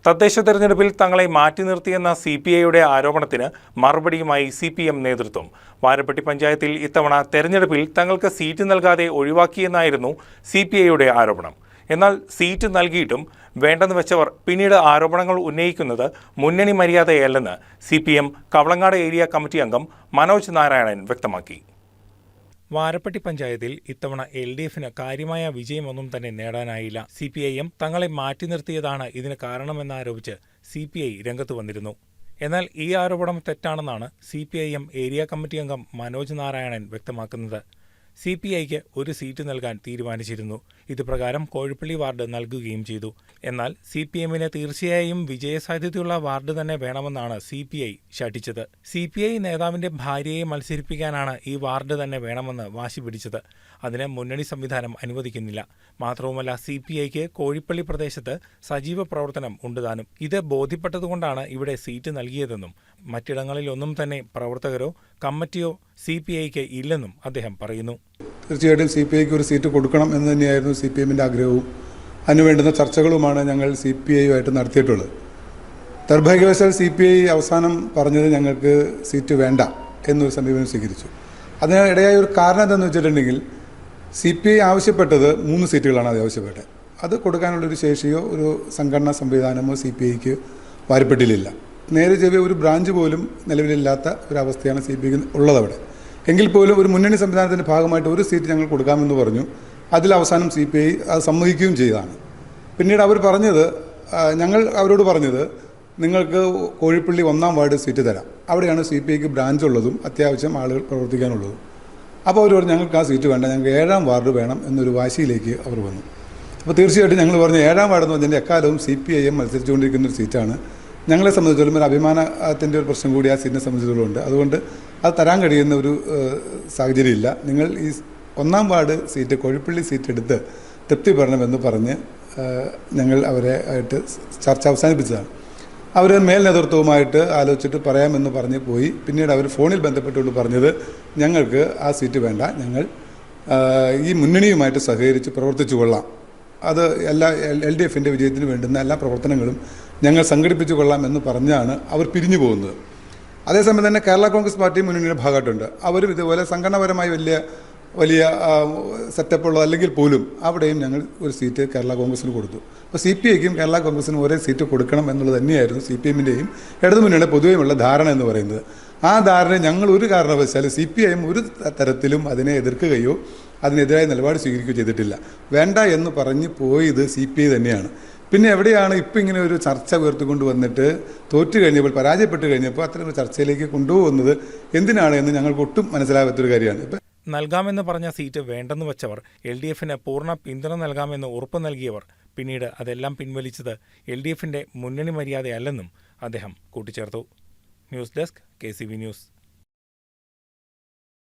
തദ്ദേശ തെരഞ്ഞെടുപ്പിൽ തങ്ങളെ മാറ്റി നിർത്തിയെന്ന CPIയുടെ ആരോപണത്തിന് മറുപടിയുമായി CPM നേതൃത്വം. വാരപ്പെട്ടി പഞ്ചായത്തിൽ ഇത്തവണ തെരഞ്ഞെടുപ്പിൽ തങ്ങൾക്ക് സീറ്റ് നൽകാതെ ഒഴിവാക്കിയെന്നായിരുന്നു CPIയുടെ ആരോപണം. എന്നാൽ സീറ്റ് നൽകിയിട്ടും വേണ്ടെന്ന് വെച്ചവർ പിന്നീട് ആരോപണങ്ങൾ ഉന്നയിക്കുന്നത് മുന്നണി മര്യാദയല്ലെന്ന് CPM കവളങ്ങാട് ഏരിയ കമ്മിറ്റി അംഗം മനോജ് നാരായണൻ വ്യക്തമാക്കി. വാരപ്പെട്ടി പഞ്ചായത്തിൽ ഇത്തവണ LDFന് കാര്യമായ വിജയമൊന്നും തന്നെ നേടാനായില്ല. CPIM തങ്ങളെ മാറ്റി നിർത്തിയതാണ് ഇതിന് കാരണമെന്നാരോപിച്ച് CPI രംഗത്ത് വന്നിരുന്നു. എന്നാൽ ഈ ആരോപണം തെറ്റാണെന്നാണ് CPIM ഏരിയ കമ്മിറ്റി അംഗം മനോജ് നാരായണൻ വ്യക്തമാക്കുന്നത്. CPIക്ക് ഒരു സീറ്റ് നൽകാൻ തീരുമാനിച്ചിരുന്നു. ഇതുപ്രകാരം കോഴിപ്പള്ളി വാർഡ് നൽകുകയും ചെയ്തു. എന്നാൽ CPMന് തീർച്ചയായും വിജയസാധ്യതയുള്ള വാർഡ് തന്നെ വേണമെന്നാണ് CPI ശഠിച്ചത്. CPI നേതാവിന്റെ ഭാര്യയെ മത്സരിപ്പിക്കാനാണ് ഈ വാർഡ് തന്നെ വേണമെന്ന് വാശി പിടിച്ചത്. അതിന് മുന്നണി സംവിധാനം അനുവദിക്കുന്നില്ല. മാത്രവുമല്ല CPIക്ക് കോഴിപ്പള്ളി പ്രദേശത്ത് സജീവ പ്രവർത്തനം ഉണ്ടുതാനും. ഇത് ബോധ്യപ്പെട്ടതുകൊണ്ടാണ് ഇവിടെ സീറ്റ് നൽകിയതെന്നും മറ്റിടങ്ങളിലൊന്നും തന്നെ പ്രവർത്തകരോ കമ്മിറ്റിയോ CPIക്ക് ഇല്ലെന്നും അദ്ദേഹം പറയുന്നു. തീർച്ചയായിട്ടും CPIക്ക് ഒരു സീറ്റ് കൊടുക്കണം എന്ന് തന്നെയായിരുന്നു CPMന്റെ ആഗ്രഹവും അതിനുവേണ്ടുന്ന ചർച്ചകളുമാണ് ഞങ്ങൾ CPIയുമായിട്ട് നടത്തിയിട്ടുള്ളത്. ദൗർഭാഗ്യവശാൽ CPI അവസാനം പറഞ്ഞത് ഞങ്ങൾക്ക് സീറ്റ് വേണ്ട എന്നൊരു സമീപനം സ്വീകരിച്ചു. അതിന് ഇടയായ ഒരു കാരണം എന്താണെന്ന് വെച്ചിട്ടുണ്ടെങ്കിൽ CPI ആവശ്യപ്പെട്ടത് 3 സീറ്റുകളാണ് അത് ആവശ്യപ്പെട്ടത്. അത് കൊടുക്കാനുള്ളൊരു ശേഷിയോ ഒരു സംഘടനാ സംവിധാനമോ CPIക്ക് വാരപ്പെട്ടിലില്ല. നേരെ ചെറിയ ഒരു ബ്രാഞ്ച് പോലും നിലവിലില്ലാത്ത ഒരവസ്ഥയാണ് CPIക്ക് ഉള്ളത് അവിടെ. എങ്കിൽ പോലും ഒരു മുന്നണി സംവിധാനത്തിൻ്റെ ഭാഗമായിട്ട് ഒരു സീറ്റ് ഞങ്ങൾ കൊടുക്കാമെന്ന് പറഞ്ഞു. അതിൽ അവസാനം CPI അത് സമ്മതിക്കുകയും ചെയ്തതാണ്. പിന്നീട് അവർ പറഞ്ഞത്, ഞങ്ങൾ അവരോട് പറഞ്ഞത്, നിങ്ങൾക്ക് കോഴിപ്പള്ളി 1-ാം വാർഡ് സീറ്റ് തരാം. അവിടെയാണ് CPIക്ക് ബ്രാഞ്ച് ഉള്ളതും അത്യാവശ്യം ആളുകൾ പ്രവർത്തിക്കാനുള്ളതും. അപ്പോൾ അവർ പറഞ്ഞു ഞങ്ങൾക്ക് ആ സീറ്റ് വേണ്ട, ഞങ്ങൾക്ക് 7-ാം വാർഡ് വേണം എന്നൊരു വാശിയിലേക്ക് അവർ വന്നു. അപ്പോൾ തീർച്ചയായിട്ടും ഞങ്ങൾ പറഞ്ഞു 7-ാം വാർഡ് എന്ന് പറഞ്ഞാൽ എക്കാലവും CPIM മത്സരിച്ചുകൊണ്ടിരിക്കുന്ന ഒരു സീറ്റാണ്. ഞങ്ങളെ സംബന്ധിച്ചിടത്തോളം ഒരു അഭിമാനത്തിൻ്റെ ഒരു പ്രശ്നം കൂടി ആ സീറ്റിനെ സംബന്ധിച്ചിടത്തോളം അതുകൊണ്ട് അത് തരാൻ കഴിയുന്ന ഒരു സാഹചര്യമില്ല. നിങ്ങൾ ഈ 1-ാം വാർഡ് സീറ്റ് കോഴിപ്പള്ളി സീറ്റ് എടുത്ത് തൃപ്തിപ്പെടണമെന്ന് പറഞ്ഞ് ഞങ്ങൾ അവരെ ആയിട്ട് ചർച്ച അവസാനിപ്പിച്ചതാണ്. അവർ മേൽ നേതൃത്വവുമായിട്ട് ആലോചിച്ചിട്ട് പറയാമെന്ന് പറഞ്ഞ് പോയി. പിന്നീട് അവർ ഫോണിൽ ബന്ധപ്പെട്ടുകൊണ്ട് പറഞ്ഞത് ഞങ്ങൾക്ക് ആ സീറ്റ് വേണ്ട, ഞങ്ങൾ ഈ മുന്നണിയുമായിട്ട് സഹകരിച്ച് പ്രവർത്തിച്ചു കൊള്ളാം, അത് എല്ലാ LDFന്റെ വിജയത്തിന് വേണ്ടുന്ന എല്ലാ പ്രവർത്തനങ്ങളും ഞങ്ങൾ സംഘടിപ്പിച്ചു കൊള്ളാം എന്ന് പറഞ്ഞാണ് അവർ പിരിഞ്ഞു പോകുന്നത്. അതേസമയം തന്നെ കേരള കോൺഗ്രസ് പാർട്ടി മുന്നണിയുടെ ഭാഗമായിട്ടുണ്ട്. അവരും ഇതുപോലെ സംഘടനാപരമായി വലിയ സെറ്റപ്പുള്ളത് അല്ലെങ്കിൽ പോലും അവിടെയും ഞങ്ങൾ ഒരു സീറ്റ് കേരള കോൺഗ്രസിന് കൊടുത്തു. അപ്പോൾ CPIക്കും കേരള കോൺഗ്രസിനും ഒരേ സീറ്റ് കൊടുക്കണം എന്നുള്ളത് തന്നെയായിരുന്നു CPMന്റെയും ഇടതുമുന്നണിയുടെ പൊതുവെയുള്ള ധാരണ എന്ന് പറയുന്നത്. ആ ധാരണ ഞങ്ങൾ ഒരു കാരണവശാലും CPIM ഒരു തരത്തിലും അതിനെ എതിർക്കുകയോ അതിനെതിരായ നിലപാട് സ്വീകരിക്കുകയോ ചെയ്തിട്ടില്ല. വേണ്ട എന്ന് പറഞ്ഞ് പോയത് CPI തന്നെയാണ്. പിന്നെ എവിടെയാണ് ഇപ്പം ഇങ്ങനെ ഒരു ചർച്ച ഉയർത്തിക്കൊണ്ട് വന്നിട്ട് തോറ്റു കഴിഞ്ഞപ്പോൾ, പരാജയപ്പെട്ട് കഴിഞ്ഞപ്പോൾ അത്തരം ഒരു ചർച്ചയിലേക്ക് കൊണ്ടുപോകുന്നത് എന്തിനാണ് എന്ന് ഞങ്ങൾക്ക് ഒട്ടും മനസ്സിലാകാത്തൊരു കാര്യമാണ്. ഇപ്പം നൽകാമെന്ന് പറഞ്ഞ സീറ്റ് വേണ്ടെന്ന് വെച്ചവർ, LDFന് പൂർണ്ണ പിന്തുണ നൽകാമെന്ന് ഉറപ്പ് നൽകിയവർ പിന്നീട് അതെല്ലാം പിൻവലിച്ചത് LDFന്റെ മുന്നണി മര്യാദയല്ലെന്നും അദ്ദേഹം കൂട്ടിച്ചേർത്തു. News desk KCV news.